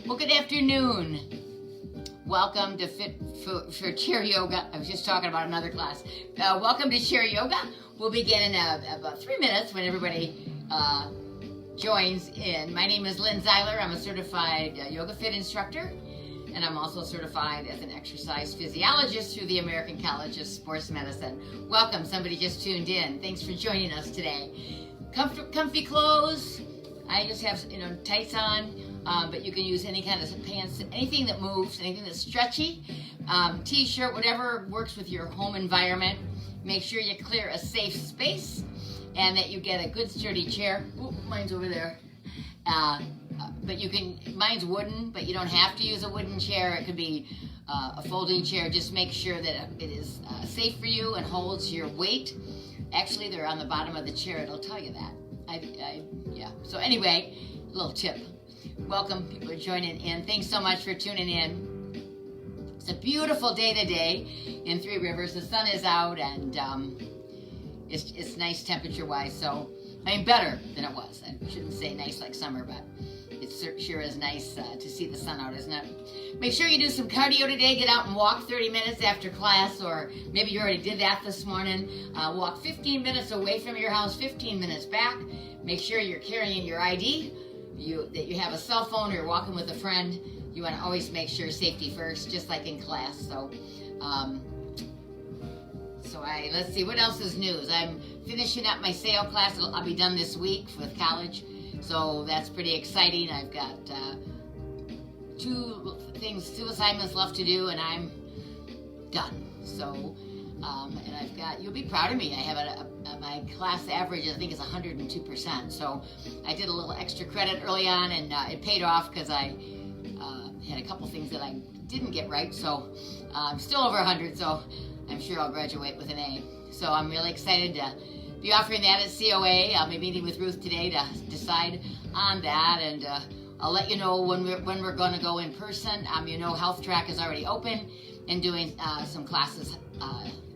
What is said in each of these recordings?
Well, good afternoon. Welcome to Fit for Chair Yoga. I was just talking about another class. Welcome to Chair Yoga. We'll begin in about 3 minutes when everybody joins in. My name is Lynn Zeiler. I'm a certified YogaFit instructor, and I'm also certified as an exercise physiologist through the American College of Sports Medicine. Welcome. Somebody just tuned in. Thanks for joining us today. Comfy clothes. I just have tights on, but you can use any kind of pants, anything that moves, anything that's stretchy, t-shirt, whatever works with your home environment. Make sure you clear a safe space and that you get a good sturdy chair. Ooh, mine's over there. But mine's wooden, but you don't have to use a wooden chair. It could be a folding chair. Just make sure that it is safe for you and holds your weight. Actually, they're on the bottom of the chair. It'll tell you that. Yeah. So anyway, a little tip. Welcome, people are joining in. Thanks so much for tuning in. It's a beautiful day today in Three Rivers. The sun is out and it's nice temperature-wise. So, better than it was. I shouldn't say nice like summer, but it sure is nice to see the sun out, isn't it? Make sure you do some cardio today. Get out and walk 30 minutes after class, or maybe you already did that this morning. Walk 15 minutes away from your house, 15 minutes back. Make sure you're carrying your ID, that you have a cell phone, or you're walking with a friend. You want to always make sure safety first, just like in class. So, let's see, what else is news? I'm finishing up my sail class. I'll be done this week with college. So that's pretty exciting. I've got two assignments left to do, and I'm done. So, and I've got, you'll be proud of me. I have my class average, I think, is 102%. So I did a little extra credit early on, and it paid off because I had a couple things that I didn't get right. So I'm still over 100, so I'm sure I'll graduate with an A. So I'm really excited to be offering that at COA. I'll be meeting with Ruth today to decide on that, and I'll let you know when we're going to go in person. Health Track is already open and doing some classes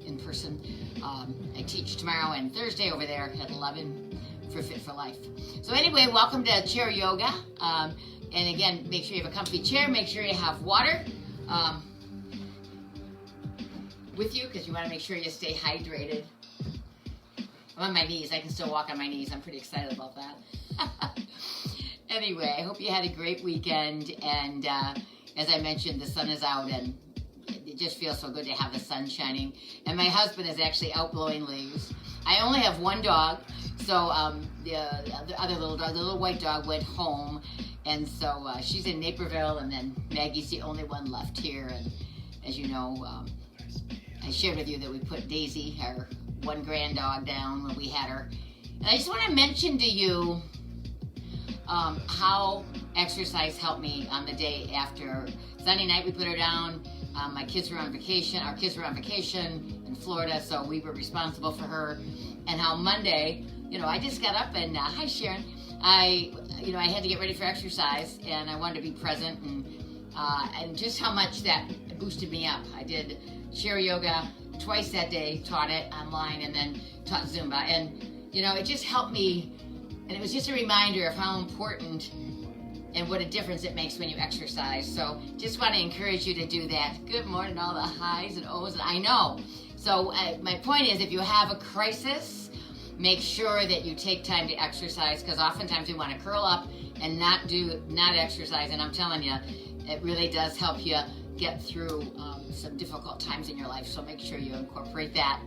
in person. I teach tomorrow and Thursday over there at 11 for Fit for Life. So anyway, welcome to Chair Yoga. And again, make sure you have a comfy chair. Make sure you have water with you, because you want to make sure you stay hydrated. I'm on my knees. I can still walk on my knees. I'm pretty excited about that. Anyway, I hope you had a great weekend. And as I mentioned, the sun is out, and it just feels so good to have the sun shining. And my husband is actually out blowing leaves. I only have one dog, so the other little dog, the little white dog, went home. And so she's in Naperville, and then Maggie's the only one left here. And as you know, I shared with you that we put Daisy, our one grand dog, down when we had her. And I just want to mention to you how exercise helped me on the day after. Sunday night we put her down. My kids were on vacation. Our kids were on vacation in Florida, so we were responsible for her. And how Monday, I just got up and, hi Sharon, I had to get ready for exercise, and I wanted to be present, and just how much that boosted me up. I did chair yoga twice that day, taught it online, and then taught Zumba. And, it just helped me, and it was just a reminder of how important and what a difference it makes when you exercise. So just want to encourage you to do that. Good morning, all the highs and O's, and I know. So my point is, if you have a crisis, make sure that you take time to exercise, because oftentimes we want to curl up and not exercise. And I'm telling you, it really does help you get through some difficult times in your life. So make sure you incorporate that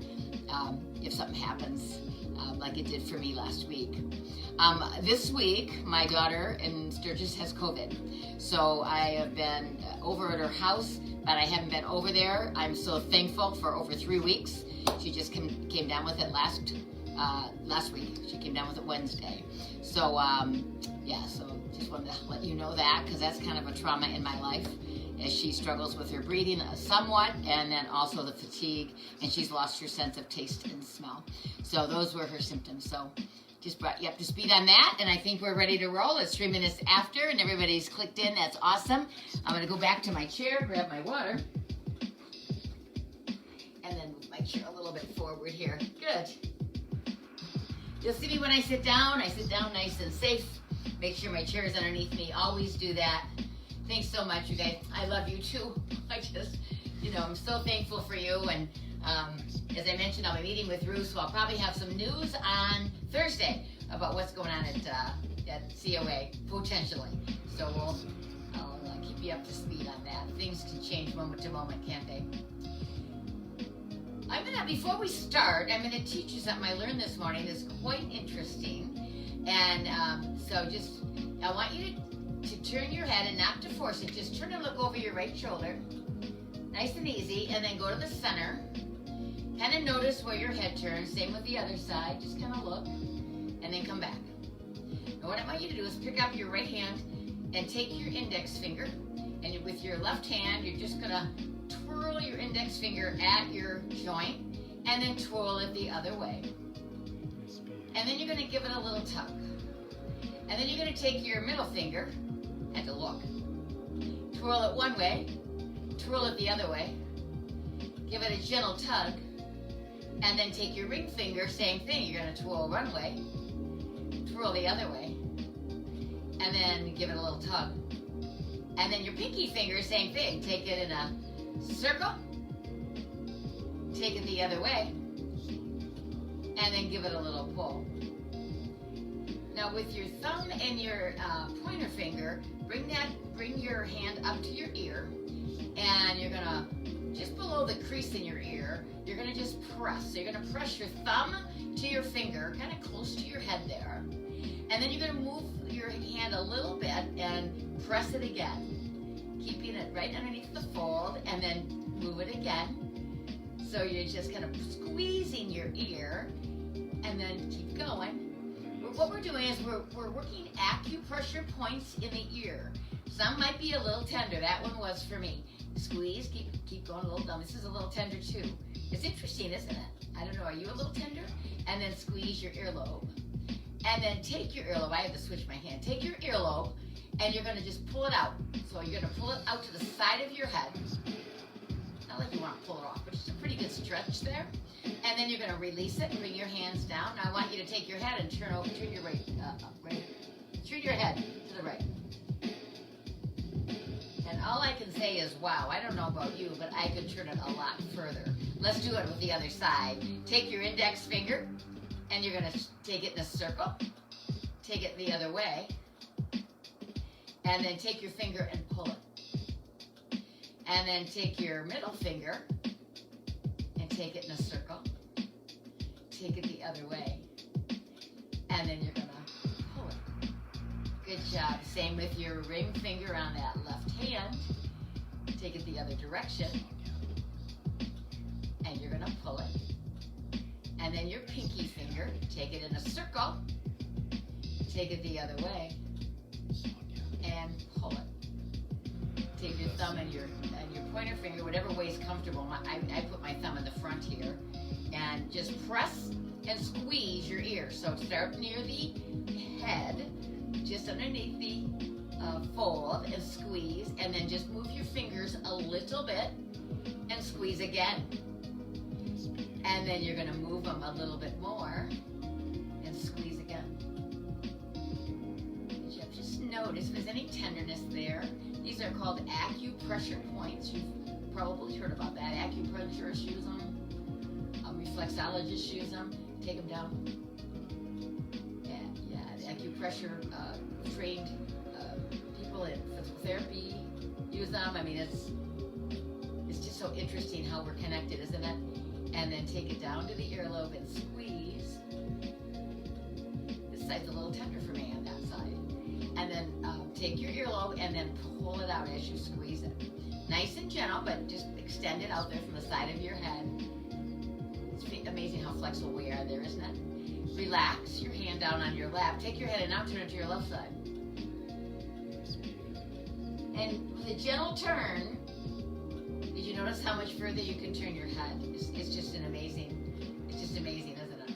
if something happens, like it did for me last week. This week, my daughter in Sturgis has COVID. So I have been over at her house, but I haven't been over there. I'm so thankful for over 3 weeks. She just came down with it last week. She came down with it Wednesday. So, so just wanted to let you know that, because that's kind of a trauma in my life, as she struggles with her breathing somewhat, and then also the fatigue, and she's lost her sense of taste and smell. So those were her symptoms. So just brought you up to speed on that, and I think we're ready to roll. It's 3 minutes after, and everybody's clicked in. That's awesome. I'm going to go back to my chair, grab my water, and then move my chair a little bit forward here. Good. You'll see me when I sit down. I sit down nice and safe. Make sure my chair is underneath me. Always do that. Thanks so much, you guys. I love you too. I just, I'm so thankful for you. And as I mentioned, I'll be meeting with Ruth, so I'll probably have some news on Thursday about what's going on at COA, potentially. So I'll keep you up to speed on that. Things can change moment to moment, can't they? Before we start, I'm gonna teach you something I learned this morning that's quite interesting. And so I want you to turn your head, and not to force it, just turn and look over your right shoulder. Nice and easy, and then go to the center. Kind of notice where your head turns, same with the other side, just kind of look, and then come back. And what I want you to do is pick up your right hand and take your index finger, and with your left hand, you're just gonna twirl your index finger at your joint, and then twirl it the other way. And then you're gonna give it a little tug. And then you're gonna take your middle finger, and to look, twirl it one way, twirl it the other way, give it a gentle tug, and then take your ring finger, same thing, you're gonna twirl one way, twirl the other way, and then give it a little tug. And then your pinky finger, same thing, take it in a circle, take it the other way, and then give it a little pull. Now with your thumb and your pointer finger, bring your hand up to your ear, and you're gonna, just below the crease in your ear, you're gonna just press. So you're gonna press your thumb to your finger, kind of close to your head there, and then you're gonna move your hand a little bit and press it again, keeping it right underneath the fold, and then move it again. So you're just kind of squeezing your ear, and then keep going. What we're doing is we're working acupressure points in the ear. Some might be a little tender. That one was for me. Squeeze, keep going a little down. This is a little tender too. It's interesting, isn't it? I don't know, are you a little tender? And then squeeze your earlobe. And then take your earlobe, I have to switch my hand. Take your earlobe, and you're gonna just pull it out. So you're gonna pull it out to the side of your head. Not like you wanna pull it off, but just a pretty good stretch there. And then you're gonna release it and bring your hands down. Now I want you to take your head and turn your right, turn your head to the right. And all I can say is, wow, I don't know about you, but I could turn it a lot further. Let's do it with the other side. Take your index finger, and you're gonna take it in a circle. Take it the other way. And then take your finger and pull it. And then take your middle finger and take it in a circle. Take it the other way. And then you're gonna pull it. Good job. Same with your ring finger on that left hand. Take it the other direction. And you're gonna pull it. And then your pinky finger, take it in a circle. Take it the other way. And pull it. Take your thumb and your pointer finger, whatever way is comfortable. I put my thumb in the front here, and just press and squeeze your ear. So start near the head, just underneath the fold, and squeeze, and then just move your fingers a little bit and squeeze again. And then you're gonna move them a little bit more and squeeze again. Just notice if there's any tenderness there. These are called acupressure points. You've probably heard about that. Acupuncturists use them. Reflexologists use them. Take them down. Yeah, the acupressure trained people in physical therapy use them. I mean, it's just so interesting how we're connected, isn't it? And then take it down to the earlobe and squeeze. This side's a little tender for me on that side. And then take your earlobe and then pull it out as you squeeze it. Nice and gentle, but just extend it out there from the side of your head. It's amazing how flexible we are there, isn't it? Relax your hand down on your lap. Take your head and now turn it to your left side. And with a gentle turn, did you notice how much further you can turn your head? It's just amazing, isn't it?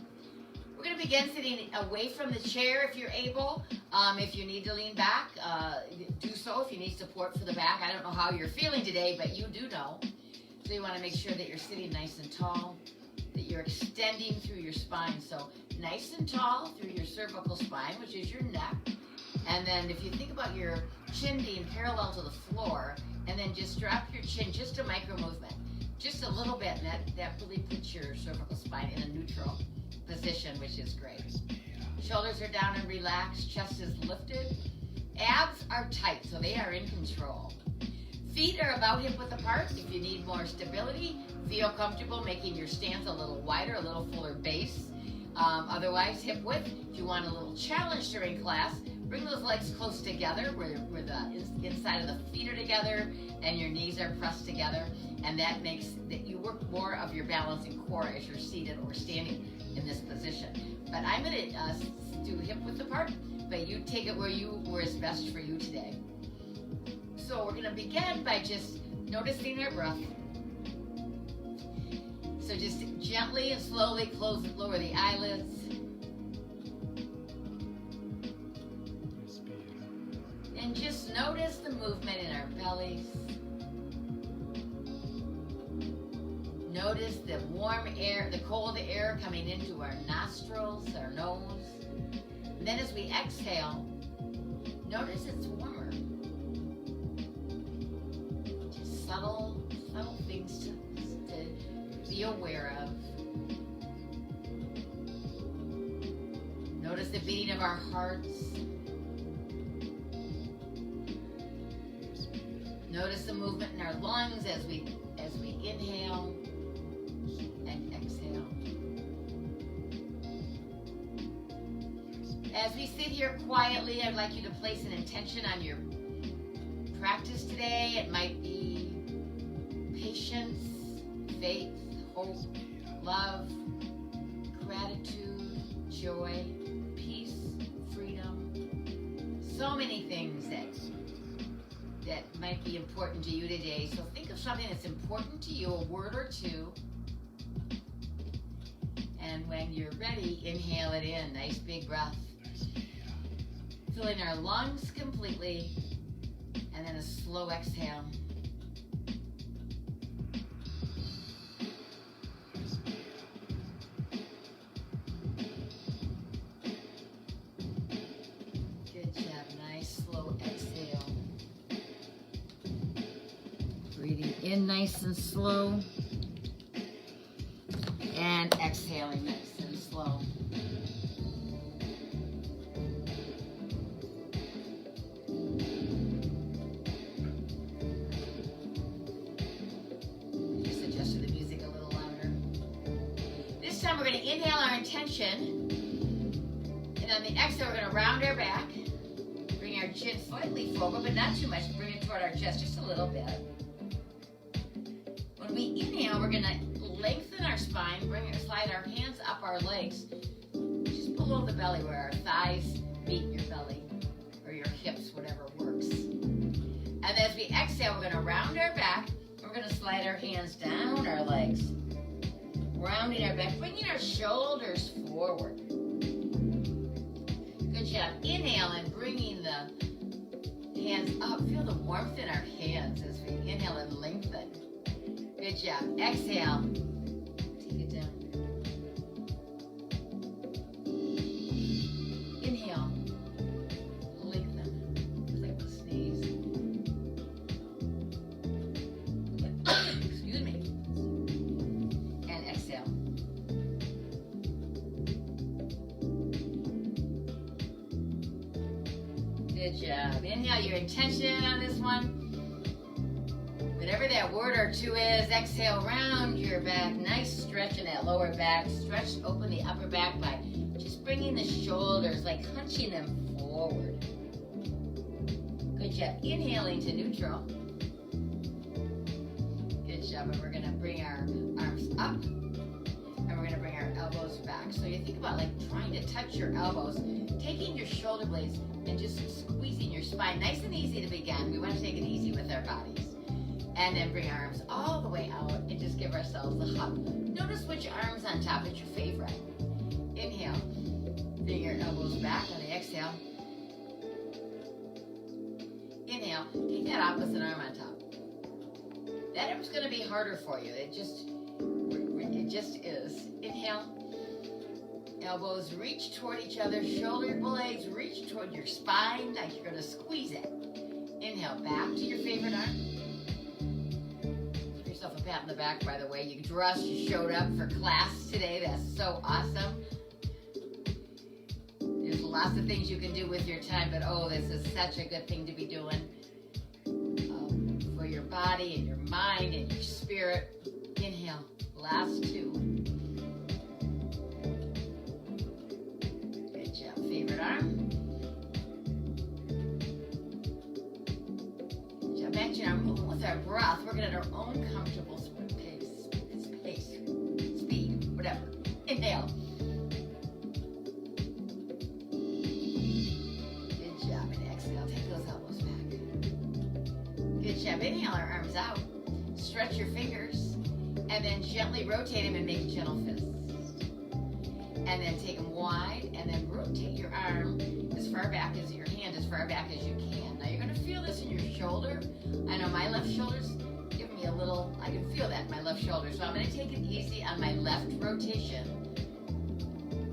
We're going to begin sitting away from the chair if you're able. If you need to lean back, do so. If you need support for the back, I don't know how you're feeling today, but you do know. So you want to make sure that you're sitting nice and tall, that you're extending through your spine. So nice and tall through your cervical spine, which is your neck, And then if you think about your chin being parallel to the floor, and then just drop your chin, just a micro movement, just a little bit, and that really puts your cervical spine in a neutral position, which is great. Shoulders are down and relaxed, chest is lifted. Abs are tight, so they are in control. Feet are about hip width apart. If you need more stability, feel comfortable making your stance a little wider, a little fuller base. Otherwise, hip width. If you want a little challenge during class, bring those legs close together where the inside of the feet are together and your knees are pressed together. And that makes that you work more of your balancing core as you're seated or standing in this position. But I'm going to do hip width apart, but you take it where is best for you today. So we're going to begin by just noticing our breath. So just gently and slowly lower the eyelids. And just notice the movement in our bellies. Notice the warm air, the cold air coming into our nostrils, our nose. And then as we exhale, notice it's warmer. Just subtle things to be aware of. Notice the beating of our hearts. Notice the movement in our lungs as we inhale and exhale. As we sit here quietly, I'd like you to place an intention on your practice today. It might be patience, faith, hope, love, gratitude, joy, peace, freedom. So many things that might be important to you today. So think of something that's important to you, a word or two. And when you're ready, inhale it in. Nice big breath. Filling our lungs completely. And then a slow exhale. Good job. Nice slow exhale. Breathing in nice and slow. And exhaling nice and slow. Just adjusted the music a little louder. This time we're going to inhale our intention. And on the exhale, we're going to round our back. Bring our chin slightly forward, but not too much. Bring it toward our chest just a little bit. When we inhale, we're going to lengthen our spine, slide our hands up our legs, just below the belly where our thighs meet your belly, or your hips, whatever works. And as we exhale, we're going to round our back. We're going to slide our hands down our legs, rounding our back, bringing our shoulders forward. Good job. Inhale and bringing the hands up. Feel the warmth in our hands as we inhale and lengthen. Good job. Exhale. Take it down. Inhale. Lengthen. Just like to sneeze. Excuse me. And exhale. Good job. Inhale your intention on this one. Whatever that word or two is, exhale, round your back. Nice stretch in that lower back. Stretch, open the upper back by just bringing the shoulders, like hunching them forward. Good job. Inhaling to neutral. Good job. And we're going to bring our arms up. And we're going to bring our elbows back. So you think about like trying to touch your elbows, taking your shoulder blades and just squeezing your spine. Nice and easy to begin. We want to take it easy with our bodies. And then bring our arms all the way out and just give ourselves a hug. Notice which arm's on top is your favorite. Inhale. Bring your elbows back on the exhale. Inhale. Take that opposite arm on top. That arm's going to be harder for you. It just is. Inhale. Elbows reach toward each other, shoulder blades reach toward your spine like you're going to squeeze it. Inhale, back to your favorite arm. Give yourself a pat on the back, by the way. You dressed, you showed up for class today. That's so awesome. There's lots of things you can do with your time, but oh, this is such a good thing to be doing for your body and your mind and your spirit. Inhale, last two. Good job, favorite arm. Good job. Back to our movement with our breath. We're going to at our own comfortable speed, whatever. Inhale. Good job. Inhale our arms out. Stretch your fingers. And then gently rotate them and make a gentle fist. And then take them wide. And then rotate your arm as far back as your hand, as far back as you can. Now you're going to feel this in your shoulder. I know my left shoulder's giving me a little, I can feel that in my left shoulder. So I'm going to take it easy on my left rotation,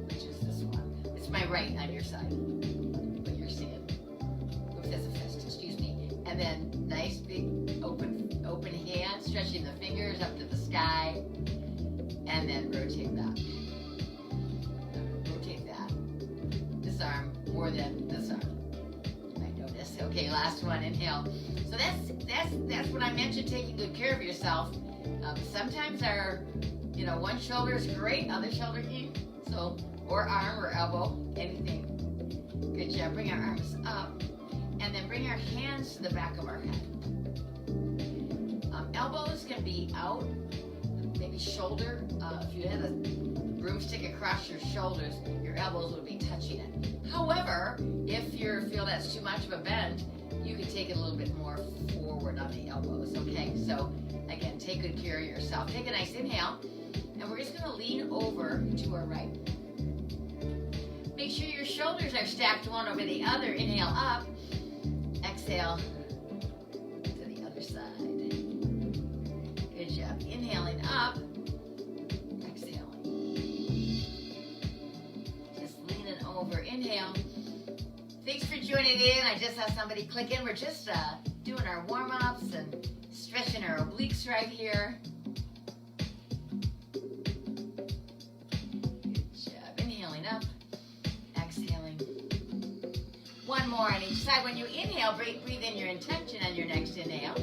which is this one. It's my right on your side. What you're seeing. Oops, that's a fist, excuse me. And then nice big open hand, stretching the fingers up to the sky, and then rotate that. Rotate that. This arm more than this arm. You might notice. Okay, last one. Inhale. So that's what I mentioned. Taking good care of yourself. Sometimes our, one shoulder is great, other shoulder, so or arm or elbow, anything. Good job. Bring our arms up. And then bring our hands to the back of our head. Elbows can be out, maybe shoulder. If you had a broomstick across your shoulders, your elbows would be touching it. However, if you feel that's too much of a bend, you can take it a little bit more forward on the elbows, okay? So, again, take good care of yourself. Take a nice inhale, and we're just going to lean over to our right. Make sure your shoulders are stacked one over the other. Inhale up. Exhale to the other side. Good job. Inhaling up. Exhaling. Just leaning over. Inhale. Thanks for joining in. I just saw somebody click in. We're just doing our warm-ups and stretching our obliques right here. Good job. Inhaling up. Exhaling. One more on each side. When you inhale, breathe in your intention on your next inhale.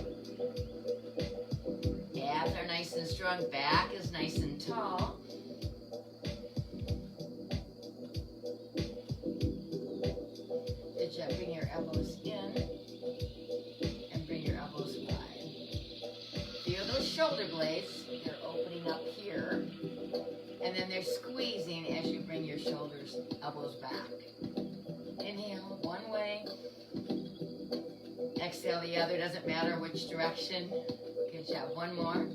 Abs are nice and strong. Back is nice and tall. Good job. Bring your elbows in and bring your elbows wide. Feel those shoulder blades. They're opening up here. And then they're squeezing as you bring your shoulders, elbows back. Inhale one way. Exhale the other. Doesn't matter which direction. Good job. One more.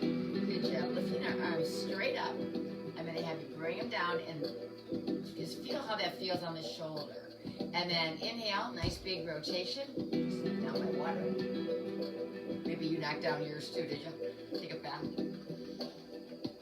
Good job. Lifting our arms straight up. I'm going to have you bring them down and just feel how that feels on the shoulder. And then inhale. Nice big rotation. Just down my water. Maybe you knocked down yours too, did you? Take it back.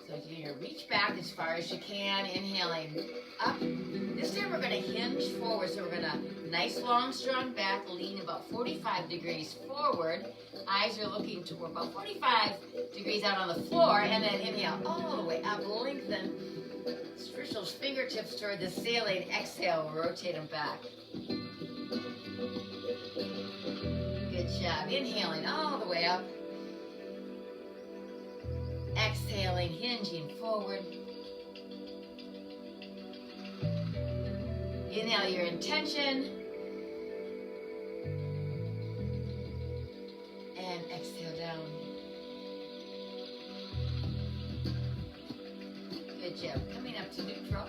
So you're going to reach back as far as you can, inhaling up. This time we're going to hinge forward, so we're going to, nice long strong back, lean about 45 degrees forward. Eyes are looking toward about 45 degrees out on the floor, and then inhale all the way up, lengthen. Stretch those fingertips toward the ceiling. Exhale, rotate them back. Good job. Inhaling all the way up. Exhaling, hinging forward. Inhale your intention. And exhale down. Good job. Coming up to neutral.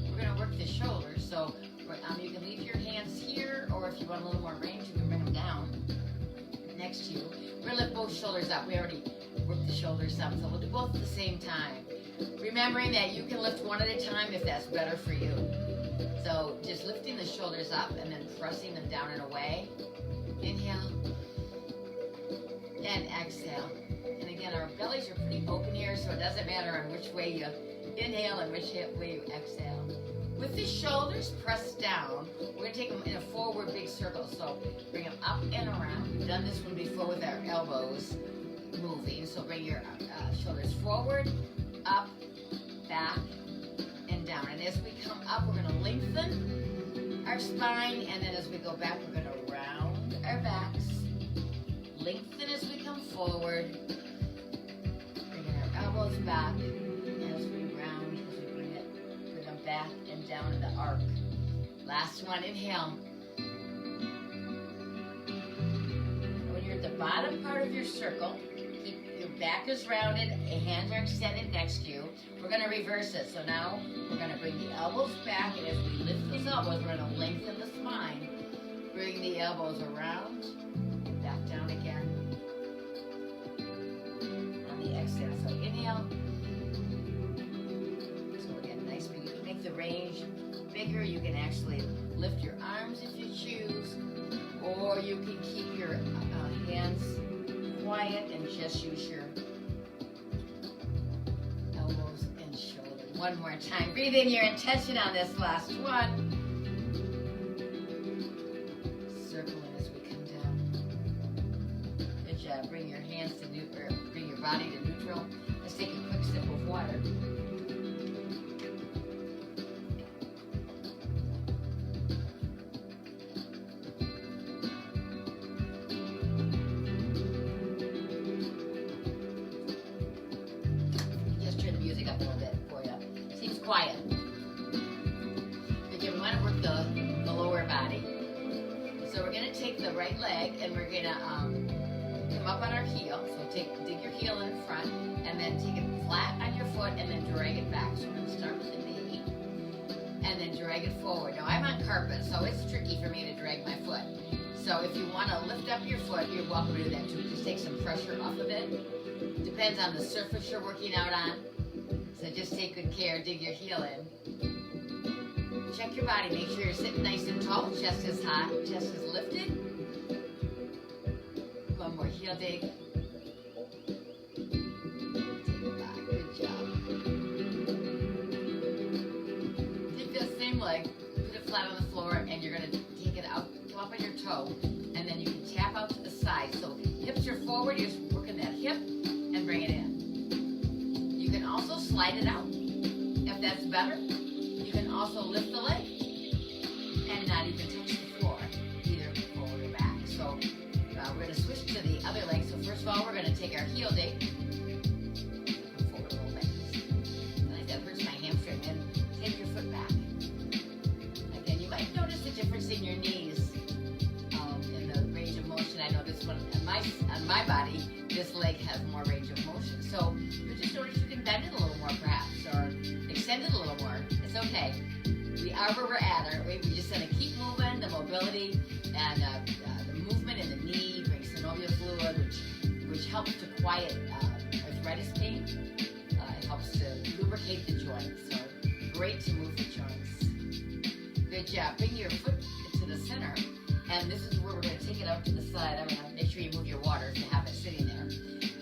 We're going to work the shoulders. So you can leave your hands here, or if you want a little more range, you can bring them down next to you. We're going to lift both shoulders up. We already worked the shoulders up, so we'll do both at the same time. Remembering that you can lift one at a time if that's better for you. So just lifting the shoulders up and then pressing them down and away. Inhale and exhale. And again, our bellies are pretty open here, so it doesn't matter on which way you inhale and which way you exhale. With the shoulders pressed down, we're going to take them in a forward big circle. So bring them up and around. We've done this one before with our elbows moving. So bring your shoulders forward, up, back, and down. And as we come up, we're going to lengthen our spine. And then as we go back, we're going to round our backs. Lengthen as we come forward. Bringing our elbows back. As we round, as we bring them back and down in the arc. Last one, inhale. When you're at the bottom part of your circle, keep your back is rounded, hands are extended next to you. We're going to reverse it. So now we're going to bring the elbows back, and as we lift those elbows, we're going to lengthen the spine. Bring the elbows around, back down again. On the exhale, so inhale. So again, nice. You can make the range bigger. You can actually lift your arms if you choose, or you can keep your hands quiet and just use your elbows and shoulders. One more time. Breathe in your intention on this last one. Circle in as we come down. Good job. Bring your hands to neutral, bring your body to neutral. Let's take a quick sip of water. Quiet. Okay, we want to work the lower body. So we're going to take the right leg and we're going to come up on our heel. So dig your heel in front and then take it flat on your foot and then drag it back. So we're going to start with the knee and then drag it forward. Now I'm on carpet, so it's tricky for me to drag my foot. So if you want to lift up your foot, you're welcome to do that too. Just take some pressure off of it. Depends on the surface you're working out on. So just take good care, dig your heel in. Check your body, make sure you're sitting nice and tall, chest is high, chest is lifted. One more heel dig. Take it back, good job. Take that same leg, put it flat on the floor, and you're gonna take it out, come up on your toe, and then you can tap out to the side. So hips are forward, you're just working that hip, and bring it in. You can also slide it out. If that's better, you can also lift the leg and not even touch the floor, either forward or back. So we're going to switch to the other leg. So first of all, we're going to take our heel dig. Come forward a little bit. Like that hurts my hamstring. And take your foot back. Again, you might notice the difference in your knees in the range of motion. I know this one on my body, this leg has more range of motion. So you just notice you can bend it a little more perhaps, or extend it a little more. It's okay. We are where we're at, aren't we? We're just going to keep moving, the mobility and the movement in the knee brings synovial fluid, which helps to quiet arthritis pain. It helps to lubricate the joints. So great to move the joints. Good job. Bring your foot to the center, and this is where we're going to take it out to the side. I'm going to make sure you move your water if you have it sitting there.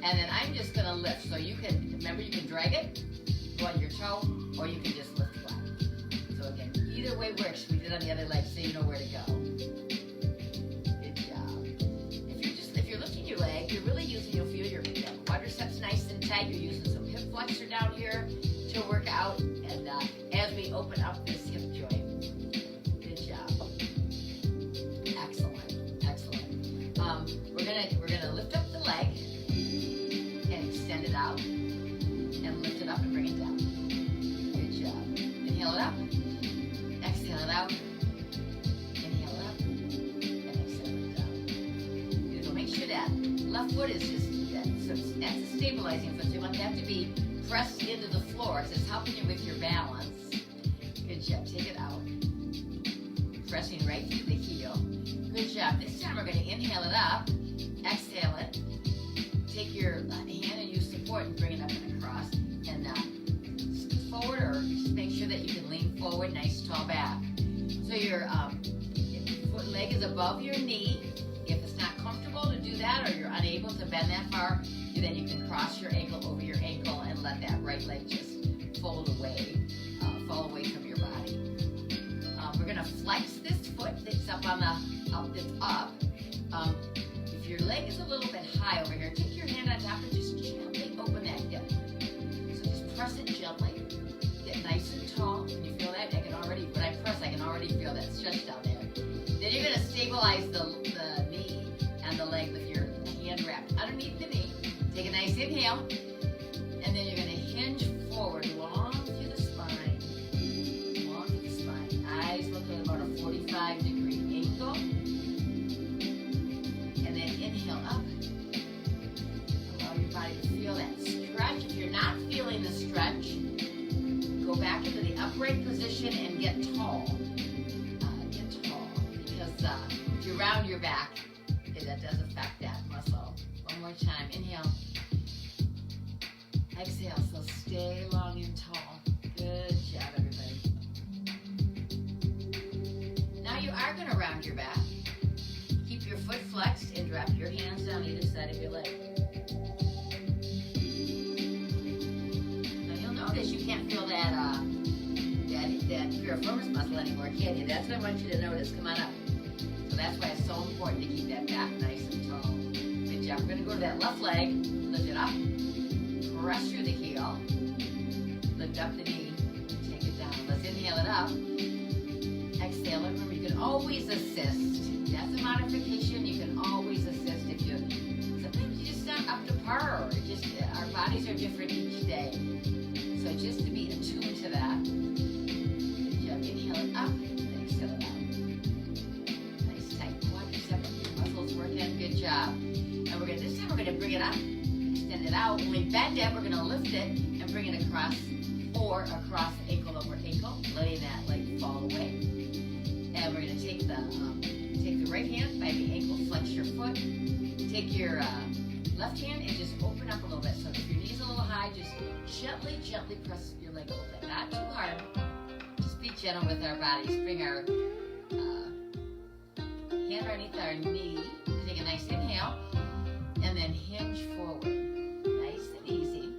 And then I'm just going to lift. So you can, remember, you can drag it, go on your toe, or you can just lift flat. So again, either way works. We did on the other leg, so you know where to go. Good job. If you're lifting your leg, you're really using, you'll feel your quadriceps nice and tight. You're using some hip flexor down here to work out. And as we open up this hip joint, good job. Excellent, excellent. We're gonna lift up the leg. Extend it out and lift it up and bring it down. Good job. Inhale it up. Exhale it out. Inhale it up. And exhale it down. Beautiful. Make sure that left foot is just, that's a stabilizing foot. So you want that to be pressed into the floor. So it's helping you with your balance. Good job. Take it out. Pressing right through the heel. Good job. This time we're going to inhale it up. Exhale it. Take your hand and use support and bring it up and across. And scoot forward, or just make sure that you can lean forward, nice tall back. So your foot leg is above your knee. If it's not comfortable to do that, or you're unable to to bend that far, and then you can cross your ankle over your ankle and let that right leg just fold away, fall away from your body. We're gonna flex this foot that's up on the, that's up. If your leg is a little bit high over here, take your hand on top and just gently open that hip. So just press it gently. Get nice and tall. When you feel that, I can already, when I press, I can already feel that stretch down there. Then you're gonna stabilize the knee and the leg with your hand wrapped underneath the knee. Take a nice inhale, and then you're gonna hinge forward, long through the spine. Long through the spine. Eyes look at about a 45-degree angle. And then inhale up. Allow your body to feel that stretch. If you're not feeling the stretch, go back into the upright position and get tall. Get tall. Because if you round your back, that does affect that muscle. One more time. Inhale. Exhale. So stay long and tall. Good job, everybody. Now you are going to round your back. Keep your foot flexed and drop your hands down either side of your leg. Now you'll notice you can't feel that piriformis muscle anymore, can you? That's what I want you to notice. Come on up. So that's why it's so important to keep that back nice and tall. Good job. We're going to go to that left leg. Lift it up. Press through the heel. Lift up the knee. Take it down. Let's inhale it up. Exhale it. Remember, you can always assist. That's a modification. You can always assist if you. Sometimes you just not up to par. Just our bodies are different each day. So just to be attuned to that. Good job. Inhale it up. Exhale it out. Nice tight quadriceps. Your muscles working. Good job. And we're gonna this time we're gonna bring it up. Extend it out. When we bend it, we're gonna lift it and bring it across or across ankle over ankle, letting that leg fall away. And we're gonna take the right hand by the ankle, flex your foot. Take your left hand and just open up a little bit. So if your knee's a little high, just gently press your leg a little bit. Not too hard. Just be gentle with our bodies. Bring our hand underneath our knee. Take a nice inhale. And then hinge forward. Nice and easy.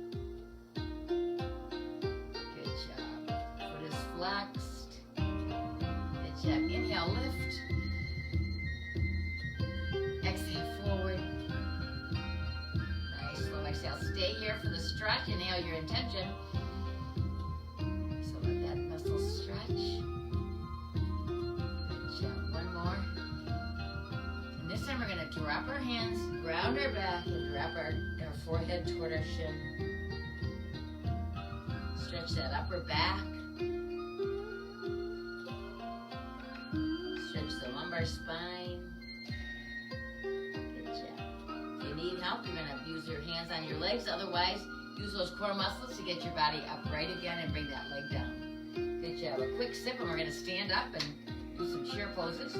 Good job. Foot is flexed. Good job. Inhale, lift. Exhale, forward. Nice, slow exhale. Stay here for the stretch. Inhale your intention. So let that muscle stretch. Good job. One more. And this time we're going to drop our hands, ground our back, and drop our forehead toward our shin. Stretch that upper back. Stretch the lumbar spine. Good job. If you need help, you're going to use your hands on your legs. Otherwise, use those core muscles to get your body upright again and bring that leg down. Good job. A quick sip, and we're going to stand up and do some chair poses.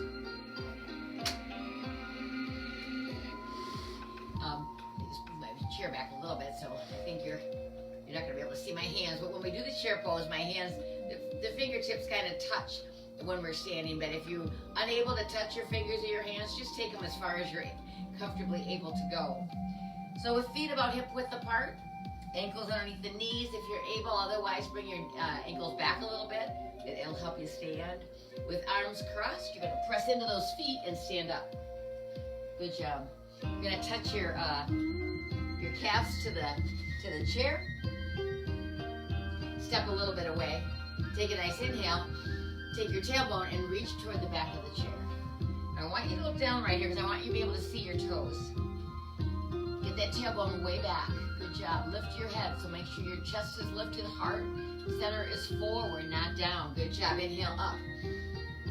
Just move my chair back a little bit, so I think you're not going to be able to see my hands. But when we do the chair pose, my hands, the fingertips kind of touch when we're standing. But if you're unable to touch your fingers or your hands, just take them as far as you're comfortably able to go. So with feet about hip width apart, ankles underneath the knees if you're able. Otherwise, bring your ankles back a little bit. It'll help you stand. With arms crossed, you're going to press into those feet and stand up. Good job. You're going to touch your calves to the chair. Step a little bit away. Take a nice inhale. Take your tailbone and reach toward the back of the chair. I want you to look down right here because I want you to be able to see your toes. Get that tailbone way back. Good job. Lift your head. So make sure your chest is lifted, heart center is forward, not down. Good job. Inhale up.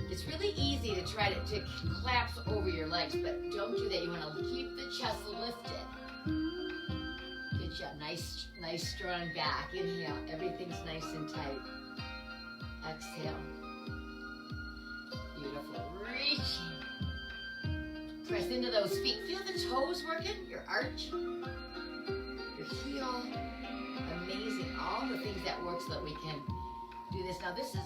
It's really easy to try to collapse over your legs, but don't do that. You want to keep the chest lifted. Good job. Nice, strong back. Inhale. Everything's nice and tight. Exhale. Beautiful. Reaching. Press into those feet. Feel the toes working? Your arch. Your heel. Amazing. All the things that work so that we can do this. Now this is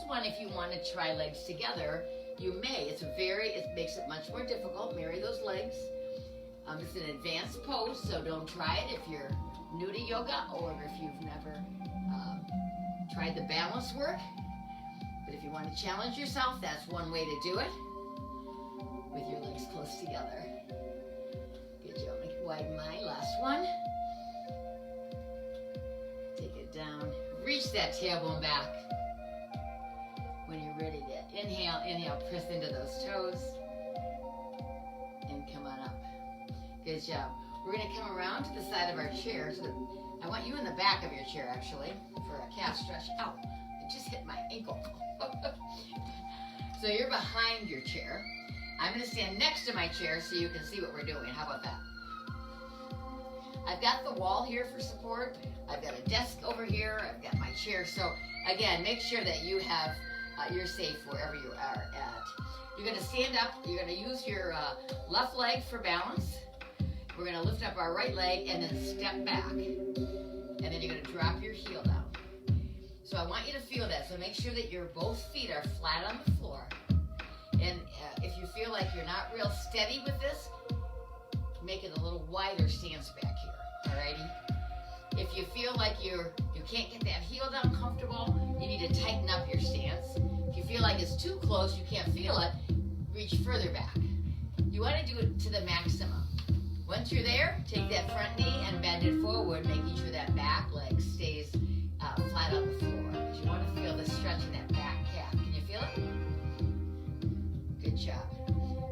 one if you want to try legs together, you may. It makes it much more difficult. Marry those legs. It's an advanced pose, so don't try it if you're new to yoga or if you've never tried the balance work. But if you want to challenge yourself, that's one way to do it, with your legs close together. Good job. Make it widen my last one. Take it down. Reach that tailbone back. When you're ready to inhale, press into those toes. And come on up. Good job. We're going to come around to the side of our chair. I want you in the back of your chair, actually, for a calf stretch. Ow, it just hit my ankle. So you're behind your chair. I'm going to stand next to my chair so you can see what we're doing. How about that? I've got the wall here for support. I've got a desk over here. I've got my chair. So again, make sure that you have, you're safe wherever you are at. You're going to stand up. You're going to use your left leg for balance. We're going to lift up our right leg and then step back. And then you're going to drop your heel down. So I want you to feel that. So make sure that your both feet are flat on the floor. And if you feel like you're not real steady with this, make it a little wider stance back here. Alrighty? If you feel like you can't get that heel down comfortable, you need to tighten up your stance. If you feel like it's too close, you can't feel it, reach further back. You want to do it to the maximum. Once you're there, take that front knee and bend it forward, making sure that back leg stays flat on the floor. Because you want to feel the stretch in that back calf. Can you feel it? Good job.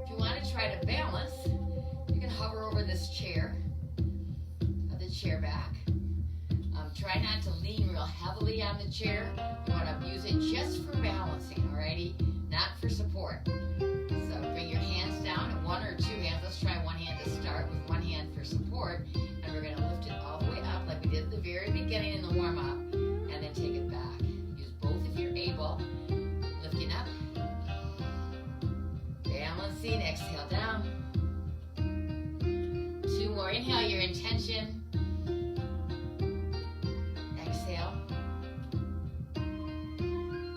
If you want to try to balance, you can hover over this chair, the chair back. Try not to lean real heavily on the chair. You want to use it just for balancing, alrighty? Not for support. So bring your hands down, and one or two hands. Let's try one hand to start with one hand for support, and we're going to lift it all the way up like we did at the very beginning in the warm-up, and then take it back. Use both if you're able. Lifting up. Balancing. Exhale down. Two more. Inhale your intention. Exhale.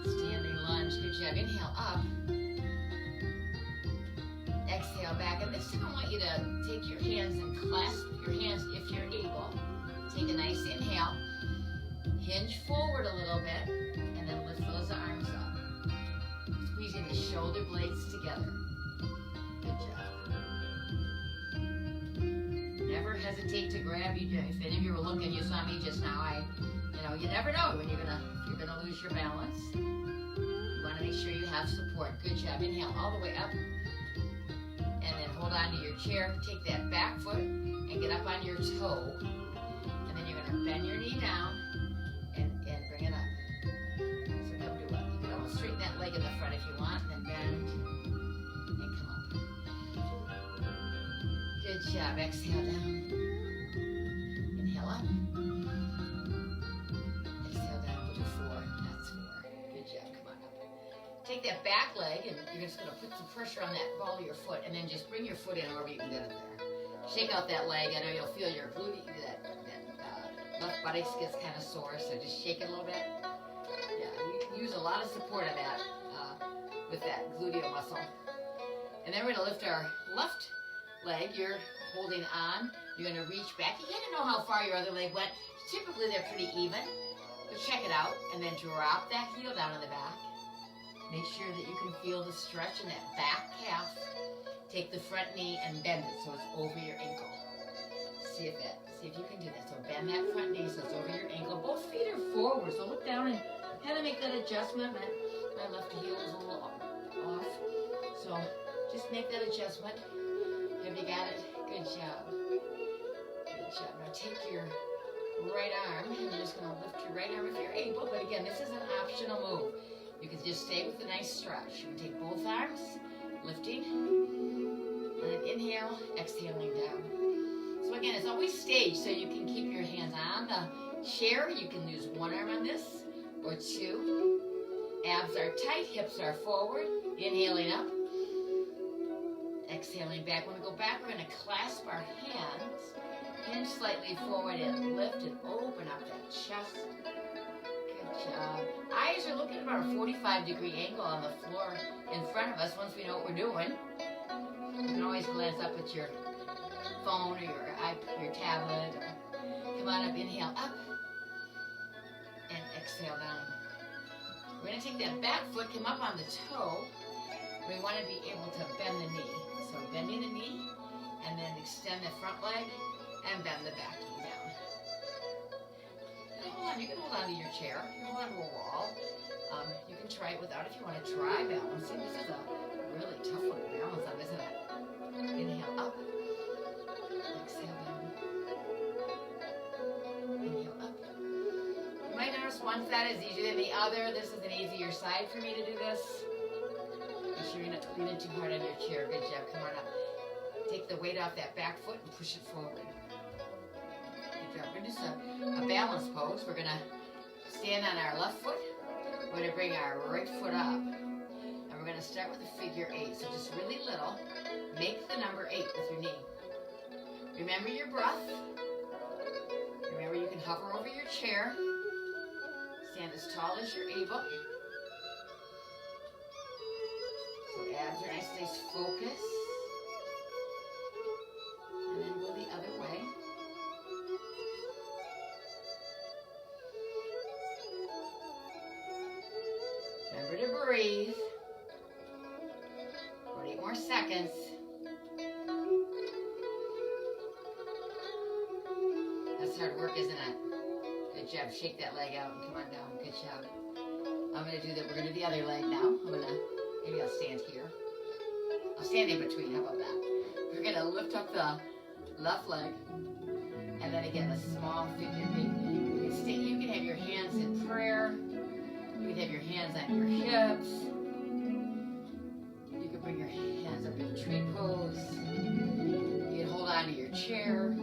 Standing lunge. Good job. Inhale up. Exhale back. And this time I want you to take your hands and clasp your hands if you're able. Take a nice inhale. Hinge forward a little bit. And then lift those arms up. Squeezing the shoulder blades together. Good job. Never hesitate to grab you. If any of you were looking, you saw me just now. You never know when you're gonna lose your balance. You want to make sure you have support. Good job. Inhale all the way up, and then hold on to your chair. Take that back foot and get up on your toe, and then you're gonna bend your knee down and bring it up. So come to it. You can almost straighten that leg in the front if you want, and then bend and come up. Good job. Exhale down. Inhale up. Take that back leg, and you're just going to put some pressure on that ball of your foot, and then just bring your foot in wherever you can get it there. Shake out that leg. I know you'll feel your glute, that left buttocks gets kind of sore, so just shake it a little bit. Yeah, you can use a lot of support of that with that gluteal muscle. And then we're going to lift our left leg. You're holding on. You're going to reach back. You got to know how far your other leg went. Typically, they're pretty even, but check it out, and then drop that heel down in the back. Make sure that you can feel the stretch in that back calf. Take the front knee and bend it so it's over your ankle. See if you can do that. So bend that front knee so it's over your ankle. Both feet are forward, so look down and kind of make that adjustment. My left heel is a little off. So just make that adjustment. Have you got it? Good job. Good job. Now take your right arm, and you're just going to lift your right arm if you're able. But again, this is an optional move. You can just stay with a nice stretch. You can take both arms, lifting, and then inhale, exhaling down. So again, it's always staged, so you can keep your hands on the chair. You can use one arm on this, or two. Abs are tight, hips are forward. Inhaling up, exhaling back. When we go back, we're going to clasp our hands, hinge slightly forward, and lift and open up that chest. Eyes are looking about a 45-degree angle on the floor in front of us once we know what we're doing. You can always glance up at your phone or your tablet. Come on up, inhale up, and exhale down. We're going to take that back foot, come up on the toe. We want to be able to bend the knee. So bending the knee, and then extend the front leg, and bend the back knee down. And hold on, you can hold on to your chair, you can hold on to a wall. You can try it without if you want to try balancing. This is a really tough one to balance on, isn't it? Inhale up, exhale down. Inhale up. You might notice one side is easier than the other. This is an easier side for me to do this. Make sure you're not leaning too hard on your chair. Good job. Come on up. Take the weight off that back foot and push it forward. Good job. We're going to do a balance pose. We're going to stand on our left foot. We're going to bring our right foot up. And we're going to start with a figure 8. So just really little. Make the number 8 with your knee. Remember your breath. Remember you can hover over your chair. Stand as tall as you're able. So abs are nice, stay focused. And then go the other way. Remember to breathe. 48 more seconds. That's hard work, isn't it? Good job. Shake that leg out and come on down. Good job. I'm going to do that. We're going to do the other leg now. Maybe I'll stand here. I'll stand in between. How about that? We're going to lift up the left leg. And then again, a small figure 8. You can have your hands in prayer. You can have your hands on your hips. You can bring your hands up in tree pose. You can hold on to your chair.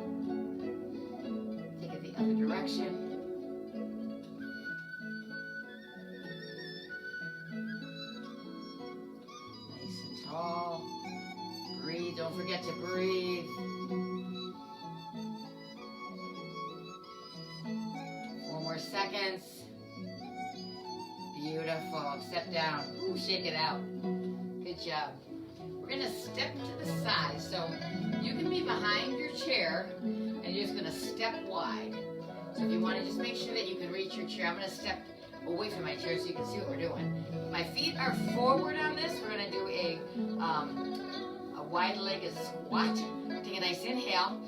Take it the other direction. Nice and tall. Breathe. Don't forget to breathe. 4 more seconds. Beautiful. Step down. Ooh, shake it out. Good job. We're going to step to the side. So you can be behind your chair and you're just going to step wide. So if you want to just make sure that you can reach your chair, I'm going to step away from my chair so you can see what we're doing. My feet are forward on this. We're going to do a wide-legged squat. Take a nice inhale.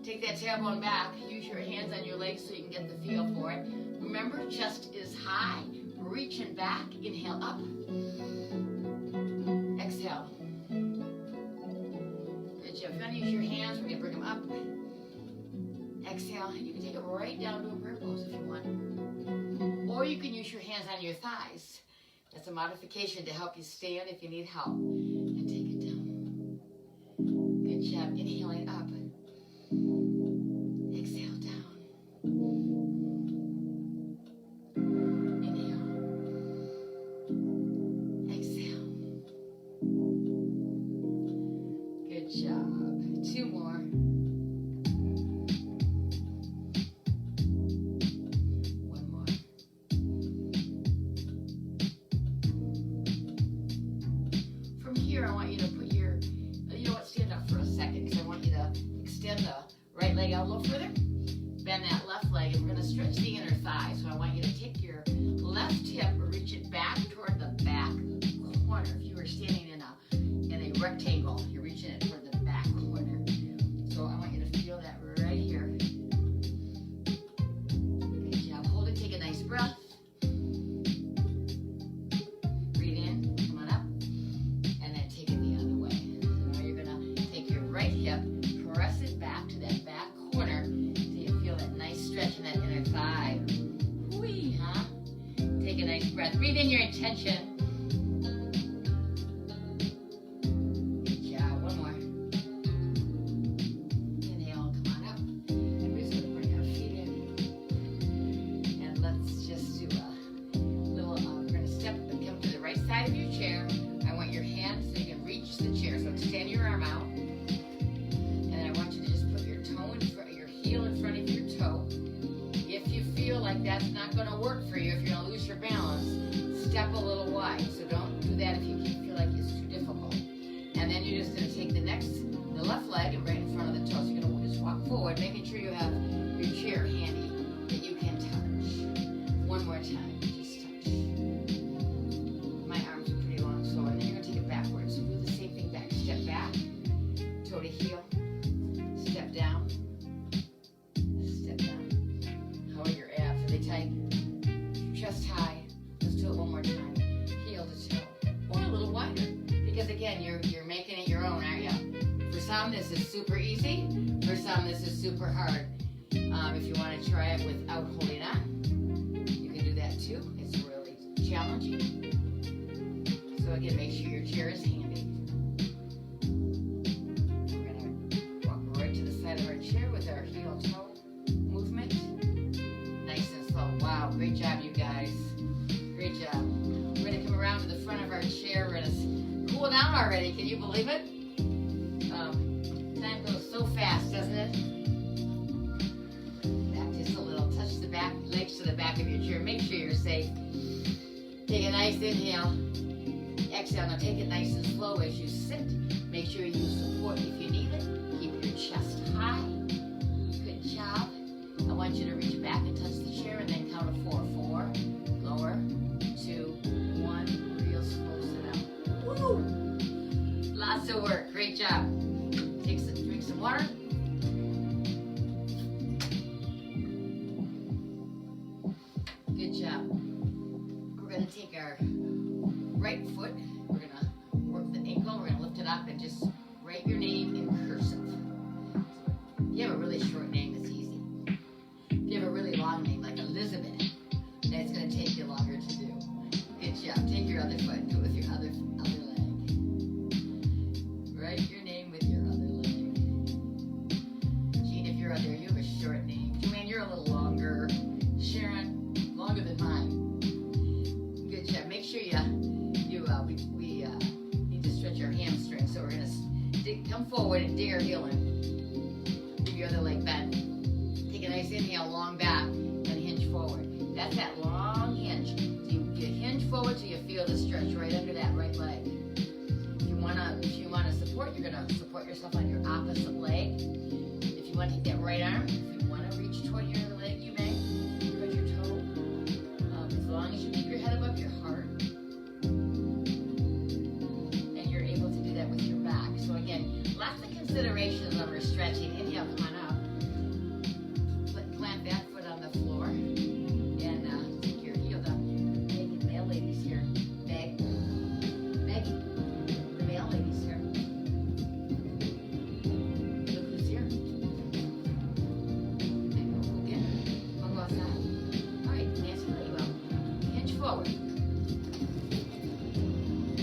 Take that tailbone back. Use your hands on your legs so you can get the feel for it. Remember, chest is high. Reaching back. Inhale up. Exhale. Good job. If you want to use your hands, we're going to bring them up. Exhale. You can take it right down to a prayer pose if you want. Or you can use your hands on your thighs. That's a modification to help you stand if you need help. And take it down. Good job. Inhaling up. Exhale down. Inhale. Exhale. Good job. 2 more. I want you to put your, stand up for a second because I want you to extend the right leg out a little further. Bend that left leg and we're going to stretch the inner thigh. So I want you to take your left hip and reach it back toward the back corner. If you were standing in a rectangle, you're reaching it toward the back corner. So I want you to feel that right here. Good job. Hold it. Take a nice breath. Press it back to that back corner so you feel that nice stretch in that inner thigh. Whee, huh? Take a nice breath. Breathe in your intention. Good job. 1 more. Inhale, come on up. And we're just going to bring our feet in. And let's just do a little, we're going to step and come to the right side of your chair. I want your hands so you can reach the chair. So extend your arm out. Heel in front of your toe. If you feel like that's not going to work for you, if you're going to lose your balance, step a little wide. the heel, step down, step down. How are your abs? Are they tight? Chest high. Let's do it one more time. Heel to toe, or a little wider, because again, you're making it your own, aren't you? For some, this is super easy. For some, this is super hard. If you want to try it without holding on, you can do that too. It's really challenging. So again, make sure your chair is handy. We're going to walk right to the side of our chair with our heel-toe movement. Nice and slow. Wow, great job, you guys. Great job. We're going to come around to the front of our chair. We're going to cool down already. Can you believe it? Time goes so fast, doesn't it? Back just a little. Touch the back, legs to the back of your chair. Make sure you're safe. Take a nice inhale. Exhale. Now take it nice and slow as you sit. Make sure you use support if you need it. Keep your chest high. Good job. I want you to reach back and touch the chair and then count to 4. 4. Lower. 2. 1. Real slow sit out. Woo! Lots of work. Great job. Drink some water. Good job. We're going to take our right foot. We're going to work the ankle. We're going to lift it up and just write your name in cursive. If you have a really short name, it's easy. If you have a really long name, like Elizabeth, then it's going to take you longer to do. Good job. Take your other foot and do it with your other leg. Write your name with your other leg. Jean, if you're out there, you have a short name. Joanne, you're a little longer. Sharon, longer than mine. Good job. Make sure we need to stretch our hamstrings. So we're going to come forward and dig our heel in. Leave your other leg bent. Take a nice inhale, long back, and hinge forward. That's that long hinge. So you hinge forward till you feel the stretch right under that right leg. If you want to support, you're going to support yourself on your opposite leg. If you want to take that right arm, if you want to reach toward your other leg, you may. Toward your toe. As long as you keep your head above your heart. And you're able to do that with your back. So again, lots of considerations when we're stretching. Inhale, come on up. Plant that foot on the floor. And take your heel down. Make male ladies here. Maggie. The male ladies here. Look who's here. Again. We'll go outside. All right, Nancy, there you go. Hinge forward.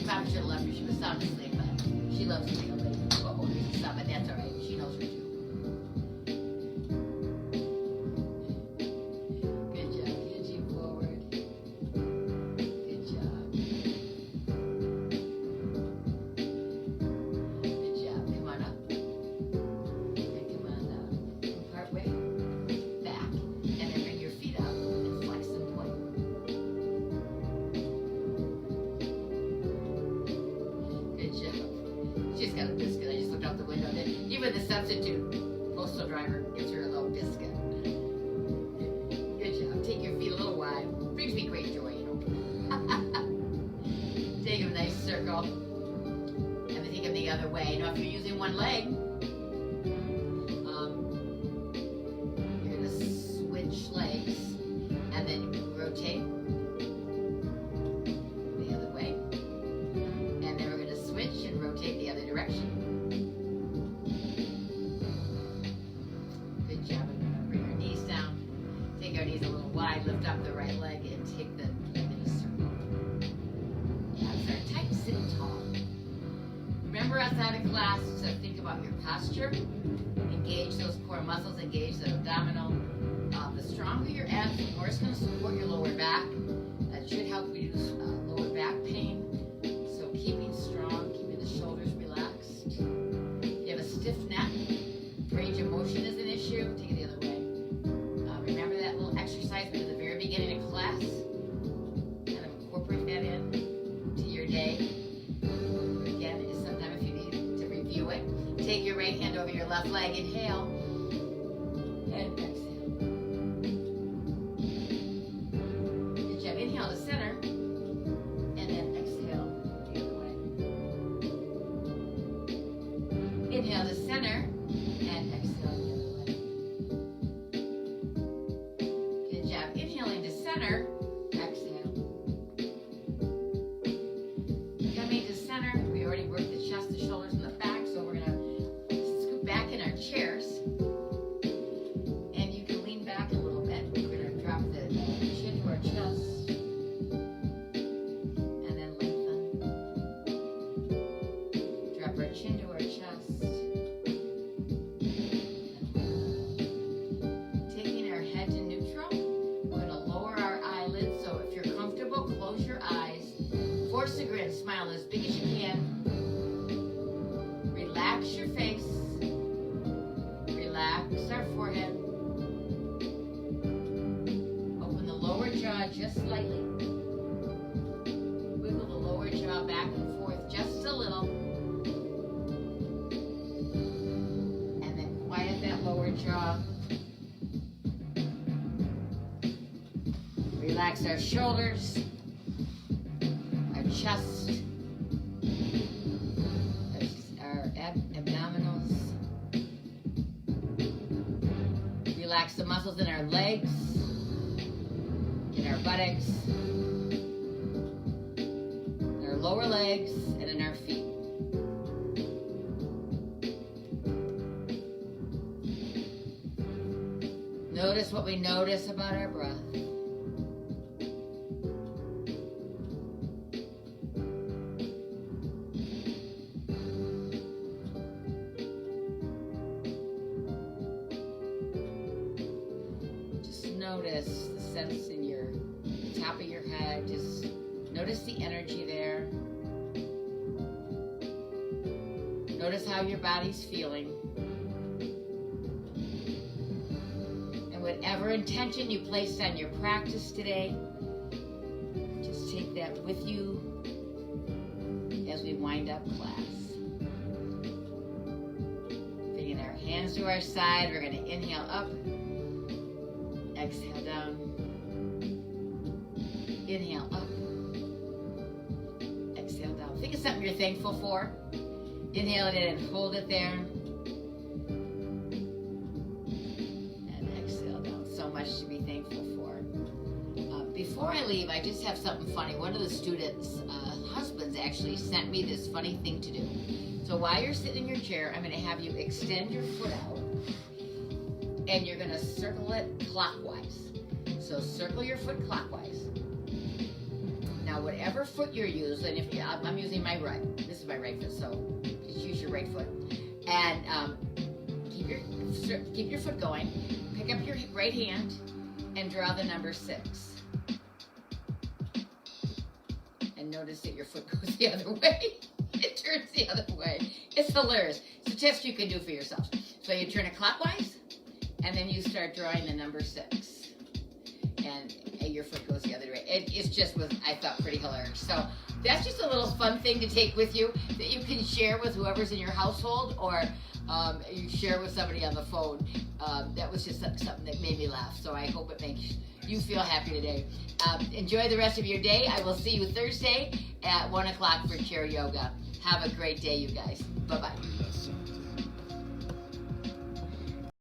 Probably should have left her. She was sound asleep, but she loves to take a lady. Oh, there's a stop, but that's all right. She knows what to do. Good job. Hinging forward. Good job. Good job. Come on up. And come on down. Part way. Back. And then bring your feet out and flex and point. Good job. She's got a biscuit. I just looked out the window. Even the substitute postal driver gives her a little biscuit. Good job. Take your feet a little wide. Brings me great joy, you know. Take a nice circle. And then take them the other way. Now, if you're using one leg, you're going to switch legs. And then rotate the other way. And then we're going to switch and rotate the other direction. Good job. We're going to bring our knees down. Take our knees a little wide. Lift up the right leg and take the leg in a circle. Abs are tight, sitting tall. Remember outside of class to think about your posture. Engage those core muscles. Engage the abdominal. The stronger your abs, the more it's going to support your lower back. That should help reduce lower back pain. So keeping strong, keeping the shoulders relaxed. If you have a stiff neck, range of motion is an issue, take it the other way. Remember that little exercise we did at the very beginning of class? Kind of incorporate that in to your day. Again, it's sometime if you need to review it. Take your right hand over your left leg, inhale, and exhale. Good job. Inhale to center, and then exhale the other way. Inhale to center and exhale the other way. Good job. Inhaling to center, exhale. Coming to center, we already worked the chest, the shoulders, and the back, so we're going to scoot back in our chairs. And you can lean back a little bit. We're going to drop the chin to our chest. And then lengthen. Drop our chin to our chest. Taking our head to neutral, we're going to lower our eyelids. So if you're comfortable, close your eyes. Force a grin, smile as big as you can. Relax your face. Relax our forehead. Open the lower jaw just slightly. Wiggle the lower jaw back and forth just a little. And then quiet that lower jaw. Relax our shoulders, our chest, our abdominals. Relax the muscles in our legs, in our buttocks, in our lower legs, and in our feet. Notice what we notice about our breath. Notice the sense in the top of your head. Just notice the energy there. Notice how your body's feeling. And whatever intention you placed on your practice today, just take that with you as we wind up class. Bringing our hands to our side, we're going to inhale up. Exhale down. Inhale up. Exhale down. Think of something you're thankful for. Inhale it in and hold it there. And exhale down. So much to be thankful for. Before I leave, I just have something funny. One of the students' husbands actually sent me this funny thing to do. So while you're sitting in your chair, I'm going to have you extend your foot out. And you're going to circle it clockwise. So circle your foot clockwise. Now, whatever foot you're using, I'm using my right. This is my right foot, so just use your right foot. And keep your foot going. Pick up your right hand and draw the number 6. And notice that your foot goes the other way. It turns the other way. It's hilarious. It's a test you can do for yourself. So you turn it clockwise. And then you start drawing the number 6. And your foot goes the other way. It's just I thought pretty hilarious. So that's just a little fun thing to take with you that you can share with whoever's in your household, or you share with somebody on the phone. That was just something that made me laugh. So I hope it makes you feel happy today. Enjoy the rest of your day. I will see you Thursday at 1 o'clock for chair yoga. Have a great day, you guys. Bye-bye.